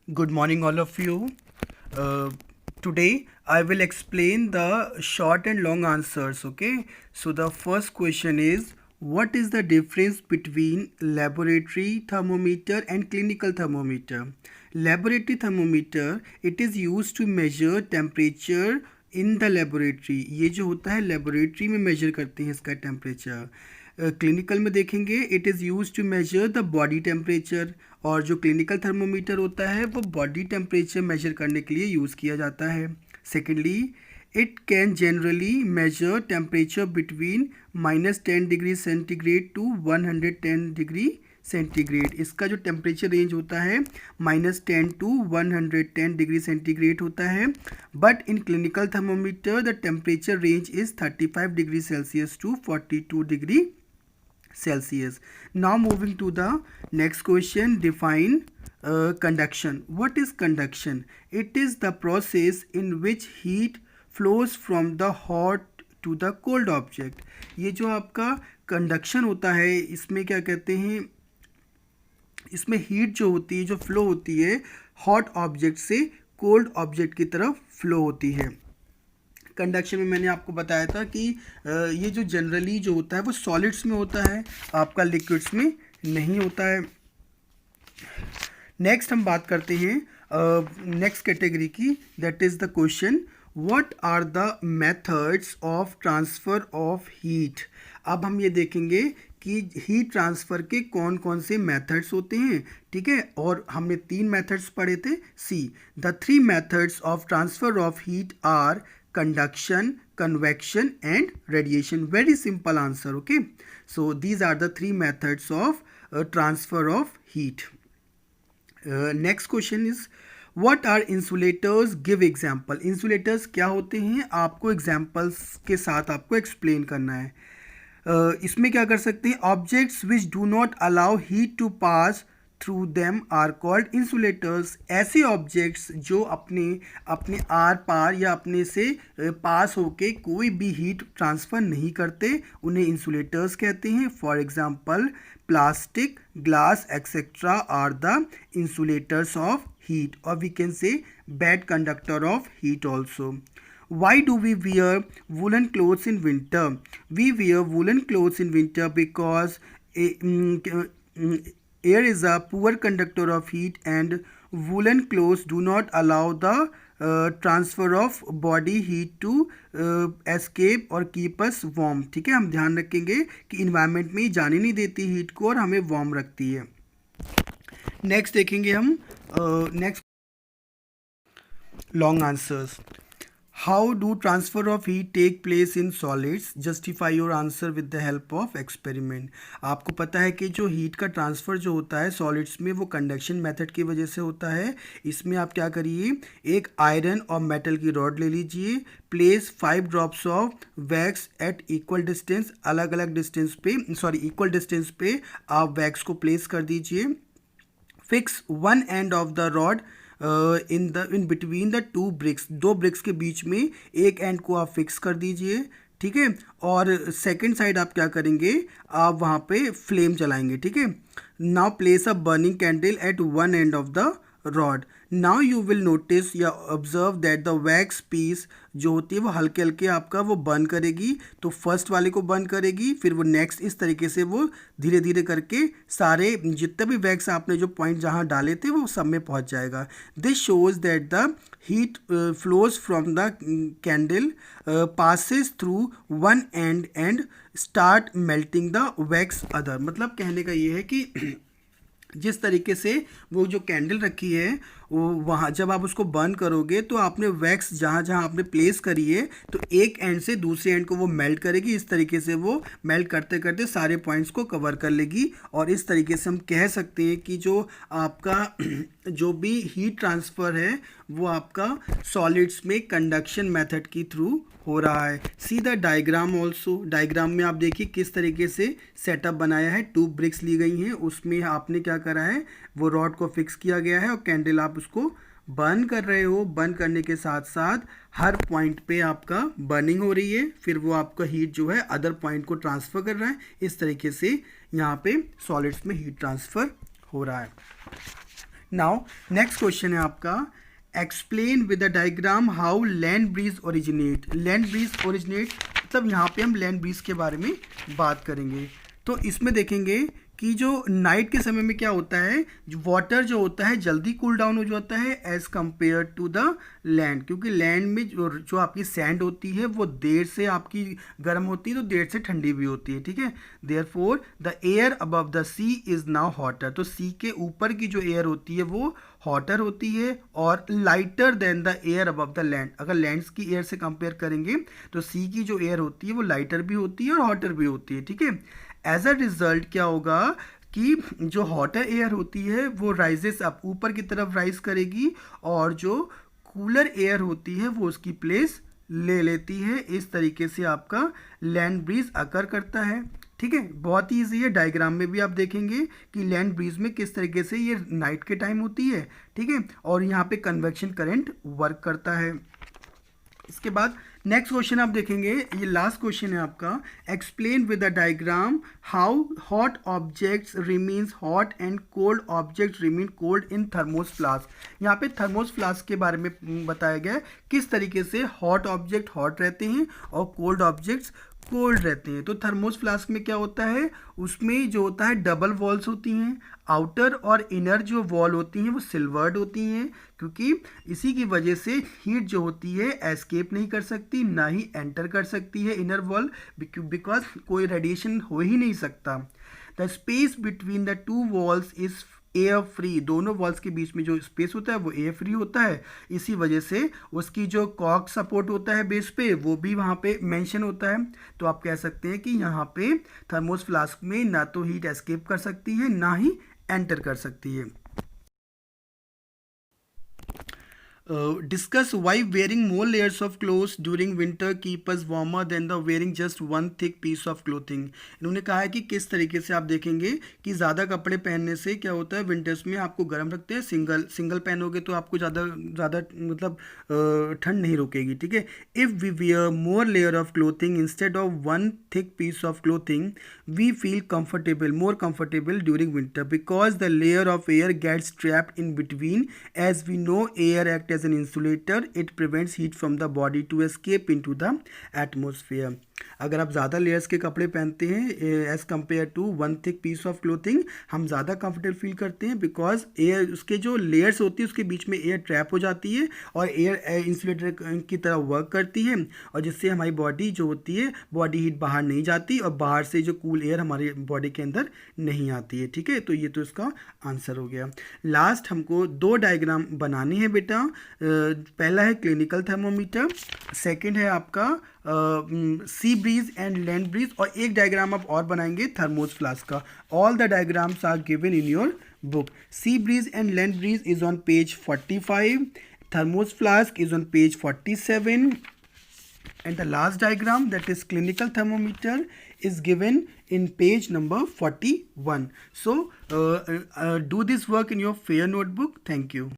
Good morning, all of you. Uh, Today I will explain the short and long answers. Okay, so the first question is, what is the difference between laboratory thermometer and clinical thermometer? Laboratory thermometer, it is used to measure temperature in the laboratory. ये जो होता है laboratory में major करते हैं इसका temperature. Clinical में देखेंगे it is use to measure the body temperature. और जो क्लिनिकल थर्मोमीटर होता है वो बॉडी टेम्परेचर मेजर करने के लिए यूज़ किया जाता है. Secondly, it can generally measure temperature between -10 degree centigrade to 110 degree centigrade. इसका जो टेम्परेचर रेंज होता है -10 टू 110 डिग्री सेंटीग्रेड होता है. But in clinical thermometer the temperature range is 35 degree Celsius to 42 degree Celsius. Now moving to the next question, define conduction. What is conduction? It is the process in which heat flows from the hot to the cold object. ये जो आपका conduction होता है इसमें क्या कहते हैं, इसमें हीट जो होती है, जो फ्लो होती है हॉट ऑब्जेक्ट से कोल्ड ऑब्जेक्ट की तरफ फ्लो होती है. कंडक्शन में मैंने आपको बताया था कि ये जो जनरली जो होता है वो सॉलिड्स में होता है, आपका लिक्विड्स में नहीं होता है. नेक्स्ट हम बात करते हैं नेक्स्ट कैटेगरी की, that is the question, what are the methods of transfer of heat. अब हम ये देखेंगे कि हीट ट्रांसफ़र के कौन कौन से मेथड्स होते हैं. ठीक है, और हमने 3 मेथड्स पढ़े थे. See the 3 methods of transfer of heat are conduction, convection and radiation. Very simple answer. Okay, so these are the 3 methods of transfer of heat. Next question is, what are insulators? Give example. Insulators क्या होते हैं आपको examples के साथ आपको explain करना है. इसमें क्या कर सकते हैं, objects which do not allow heat to pass through them are called insulators. ऐसे ऑब्जेक्ट्स जो अपने आर पार या अपने से पास होके कोई भी हीट ट्रांसफ़र नहीं करते उन्हें इंसुलेटर्स कहते हैं. For example plastic, glass etcetera are the insulators of heat, और we can say bad conductor of heat also. Why do we wear woolen clothes in winter? We wear woolen clothes in winter because air is a poor conductor of heat and woolen clothes do not allow the transfer of body heat to escape or keep us warm. ठीक है, हम ध्यान रखेंगे कि environment में जाने नहीं देती हीट को और हमें वार्म रखती है. नेक्स्ट देखेंगे हम next long answers. How do transfer of heat take place in solids? Justify your answer with the help of experiment. आपको पता है कि जो हीट का ट्रांसफ़र जो होता है सॉलिड्स में वो कंडक्शन मेथड की वजह से होता है. इसमें आप क्या करिए, एक आयरन और मेटल की रॉड ले लीजिए, place 5 drops of wax at equal distance, अलग अलग डिस्टेंस पे इक्वल डिस्टेंस पे आप वैक्स को प्लेस कर दीजिए. Fix one end of the rod in between the 2 bricks, 2 bricks के बीच में एक एंड को आप फिक्स कर दीजिए. ठीक है, और सेकंड साइड आप क्या करेंगे, आप वहाँ पे फ्लेम चलाएंगे. ठीक है, now place a burning candle at one end of the rod. Now you will notice या observe that the wax piece जो होती है वो हल्के हल्के आपका वो बर्न करेगी. तो फर्स्ट वाले को बर्न करेगी, फिर वो नेक्स्ट, इस तरीके से वो धीरे धीरे करके सारे जितने भी वैक्स आपने जो पॉइंट जहाँ डाले थे वो सब में पहुँच जाएगा. This shows that the heat flows from the candle passes through one and start melting the wax other. मतलब कहने का ये है कि जिस तरीके से वो जो कैंडल रखी है वो वहाँ जब आप उसको बर्न करोगे तो आपने वैक्स जहाँ जहाँ आपने प्लेस करी है तो एक एंड से दूसरे एंड को वो मेल्ट करेगी. इस तरीके से वो मेल्ट करते करते सारे पॉइंट्स को कवर कर लेगी. और इस तरीके से हम कह सकते हैं कि जो आपका जो भी हीट ट्रांसफ़र है वो आपका सॉलिड्स में कंडक्शन मेथड की थ्रू हो रहा है. See the diagram also. Diagram में आप देखिए किस तरीके से सेटअप बनाया है. 2 ब्रिक्स ली गई हैं, उसमें आपने क्या करा है, वो रॉड को फिक्स किया गया है और कैंडल आप उसको बर्न कर रहे हो. बर्न करने के साथ साथ हर पॉइंट पे आपका बर्निंग हो रही है, फिर वो आपका हीट जो है अदर पॉइंट को ट्रांसफ़र कर रहा है. इस तरीके से यहाँ पे सॉलिड्स में हीट ट्रांसफ़र हो रहा है. नाउ नेक्स्ट क्वेश्चन है आपका, explain with the diagram how land breeze originate. Land breeze originate मतलब यहाँ पे हम लैंड ब्रीज के बारे में बात करेंगे। तो इसमें देखेंगे कि जो नाइट के समय में क्या होता है, वाटर जो होता है जल्दी कूल डाउन हो जाता है as compare to the land, क्योंकि लैंड में जो आपकी सैंड होती है वो देर से आपकी गर्म होती है, तो देर से ठंडी भी होती है, ठीक है। Therefore the air above the sea is now hotter. तो सी के ऊपर की जो एयर होती है वो हॉटर होती है और lighter than the air above the land. अगर लैंड्स की एयर से कंपेयर करेंगे तो सी की जो एयर होती है वो लाइटर भी होती है और हॉटर भी होती है, ठीक है। एज अ रिजल्ट क्या होगा कि जो हॉटर एयर होती है वो राइजेस अप, ऊपर की तरफ राइज करेगी, और जो कूलर एयर होती है वो उसकी प्लेस ले लेती है। इस तरीके से आपका लैंड ब्रीज अकर करता है, ठीक है। बहुत ही ईजी है, डायग्राम में भी आप देखेंगे कि लैंड ब्रीज में किस तरीके से ये नाइट के टाइम होती है, ठीक है, और यहाँ पे कन्वेक्शन करंट वर्क करता है। इसके बाद नेक्स्ट क्वेश्चन आप देखेंगे, ये लास्ट क्वेश्चन है आपका, explain with the diagram how hot objects remains hot and cold objects remain cold in thermos flask. यहाँ पे थर्मोस फ्लास्क के बारे में बताया गया है किस तरीके से हॉट ऑब्जेक्ट हॉट रहते हैं और कोल्ड ऑब्जेक्ट्स कोल्ड रहते हैं। तो थर्मोस फ्लास्क में क्या होता है, उसमें जो होता है डबल वॉल्स होती हैं, आउटर और इनर जो वॉल होती हैं वो सिल्वर्ड होती हैं, क्योंकि इसी की वजह से हीट जो होती है एस्केप नहीं कर सकती, ना ही एंटर कर सकती है इनर वॉल, बिकॉज कोई रेडिएशन हो ही नहीं सकता। The space between the two walls is air free. दोनों वॉल्स के बीच में जो स्पेस होता है वो एयर फ्री होता है, इसी वजह से उसकी जो कॉक सपोर्ट होता है बेस पे वो भी वहाँ पे मेंशन होता है। तो आप कह सकते हैं कि यहाँ पे थर्मोस फ्लास्क में ना तो हीट एस्केप कर सकती है ना ही एंटर कर सकती है। Discuss why wearing more layers of clothes during winter keep us warmer than the wearing just one thick piece of clothing। इन्होंने कहा है कि किस तरीके से आप देखेंगे कि ज़्यादा कपड़े पहनने से क्या होता है, विंटर्स में आपको गर्म रखते हैं, सिंगल पहनोगे तो आपको ज़्यादा मतलब ठंड नहीं रुकेगी, ठीक है। If we wear more layer of clothing instead of one thick piece of clothing we feel more comfortable during winter because the layer of air gets trapped in between. As we know air act as an insulator, it prevents heat from the body to escape into the atmosphere। अगर आप ज़्यादा layers के कपड़े पहनते हैं as compare to one thick piece of clothing, हम ज़्यादा comfortable feel करते हैं, बिकॉज एयर उसके जो लेयर्स होती है उसके बीच में एयर ट्रैप हो जाती है और एयर इंसुलेटर की तरह वर्क करती है, और जिससे हमारी बॉडी जो होती है बॉडी हीट बाहर नहीं जाती और बाहर से जो कूल एयर हमारे बॉडी के अंदर नहीं आती है, ठीक है। तो ये तो इसका आंसर हो गया। लास्ट हमको दो डायग्राम बनाने हैं बेटा। पहला है क्लिनिकल थर्मोमीटर, सेकंड है आपका sea breeze and land breeze, और एक डायग्राम आप और बनाएंगे थर्मोस फ्लास्क का। All the diagrams are given in your book. Sea breeze and land breeze is on page 45. Thermos flask is on page 47. And the last diagram, that is clinical thermometer, is given in page number 41. So do this work in your fair notebook. Thank you.